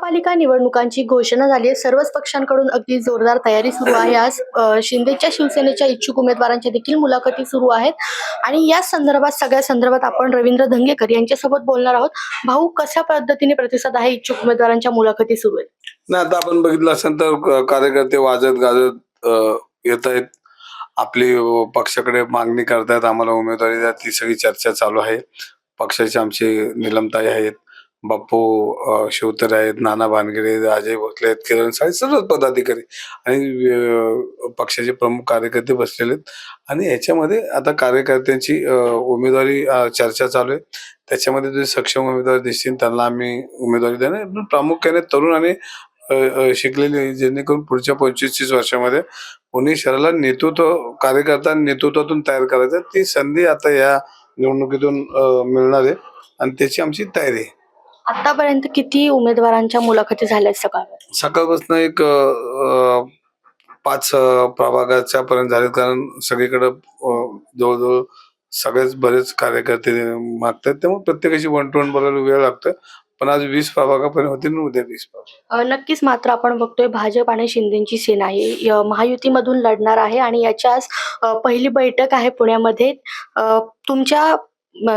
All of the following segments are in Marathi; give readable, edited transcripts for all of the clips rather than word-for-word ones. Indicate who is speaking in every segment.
Speaker 1: महापालिका निवडणुकांची घोषणा झाली आहे. सर्वच पक्षांकडून अगदी जोरदार तयारी सुरू आहे. आज शिंदेच्या शिवसेनेच्या इच्छुक उमेदवारांच्या देखील मुलाखती सुरू आहेत आणि या संदर्भात सगळ्या संदर्भात आपण रवींद्र धंगेकर यांच्यासोबत बोलणार आहोत. भाऊ, कशा पद्धतीने प्रतिसाद आहे इच्छुक उमेदवारांच्या मुलाखती सुरू आहेत?
Speaker 2: नाही, आता आपण बघितलं असेल तर कार्यकर्ते वाजत गाजत येत आहेत. आपली पक्षाकडे मागणी करतायत, आम्हाला उमेदवारी द्या. ती सगळी चर्चा चालू आहे. पक्षाचे आमचे निलमताई आहेत, बाप्पू शिवतर आहेत, नाना भानगिरे, अजय भोसले आहेत, किरण साळे, सर्व पदाधिकारी आणि पक्षाचे प्रमुख कार्यकर्ते बसलेले आहेत. आणि याच्यामध्ये आता कार्यकर्त्यांची उमेदवारी चर्चा चालू आहे. त्याच्यामध्ये जे सक्षम उमेदवार दिसतील त्यांना आम्ही उमेदवारी देणार. पण प्रामुख्याने तरुण आणि शिकलेली, जेणेकरून पुढच्या 25-30 वर्षामध्ये पुणे शहराला नेतृत्व, कार्यकर्ता नेतृत्वातून तयार करायचं, ती संधी आता या निवडणुकीतून मिळणार आहे आणि त्याची आमची तयारी आहे.
Speaker 1: आतापर्यंत किती उमेदवारांच्या मुलाखती झाल्या
Speaker 2: सकाळपासून एक 5 प्रभागाच्या पर्यंत झाले, कारण सगळीकडे जवळजवळ सगळेच बरेच कार्यकर्ते मागतात, त्यामुळे प्रत्येकाची वन टू वन बोलायला वेळ लागतो. पण आज 20 प्रभागापर्यंत होतील आणि उद्या 20 प्रभाग.
Speaker 1: नक्कीच. मात्र आपण बघतोय भाजप आणि शिंदेची सेना ही महायुतीमधून लढणार आहे आणि याची आज पहिली बैठक आहे पुण्यामध्ये. तुमच्या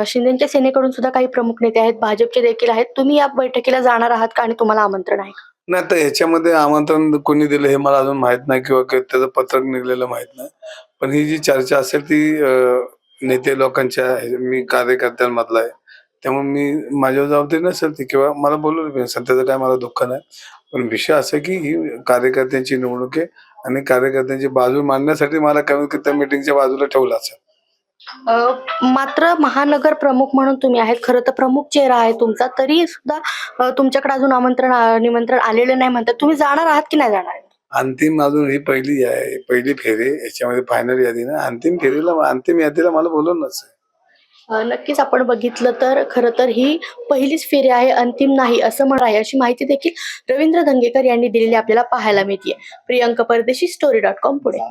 Speaker 1: शिंदेच्या सेनेकडून सुद्धा काही प्रमुख नेते आहेत, भाजपचे देखील आहेत. तुम्ही या बैठकीला जाणार आहात का आणि तुम्हाला आमंत्रण आहे?
Speaker 2: नाही, तर याच्यामध्ये आमंत्रण कोणी दिलं हे मला अजून माहित नाही, किंवा त्याचं पत्रक निघलेलं माहित नाही. पण ही जी चर्चा असेल ती नेते लोकांच्या, मी कार्यकर्त्यांमधला आहे, त्यामुळे मी माझ्या जबाबदारी नसेल ती, किंवा मला बोलवलं सध्याचं काय मला दुःख नाही. पण विषय असा की ही कार्यकर्त्यांची निवडणूक आहे आणि कार्यकर्त्यांची बाजू मांडण्यासाठी मला कमीत कमी त्या मीटिंगच्या बाजूला ठेवलं असेल.
Speaker 1: मात्र महानगर प्रमुख म्हणून तुम्ही आहेत, खरं तर प्रमुख चेहरा आहे तुमचा, तरी सुद्धा तुमच्याकडे अजून निमंत्रण आलेलं नाही म्हणतात. तुम्ही जाणार आहात की नाही जाणार?
Speaker 2: अंतिम अजून ही पहिली फेरी, याच्यामध्ये फायनल यादी ना, अंतिम यादीला मला बोलवलंच आहे.
Speaker 1: नक्कीच. आपण बघितलं तर खरं तर ही पहिलीच फेरी आहे, अंतिम नाही असं म्हणत आहे, अशी माहिती देखील रवींद्र धंगेकर यांनी दिलेली आपल्याला पाहायला मिळते. प्रियंका परदेशी, story.com पुणे.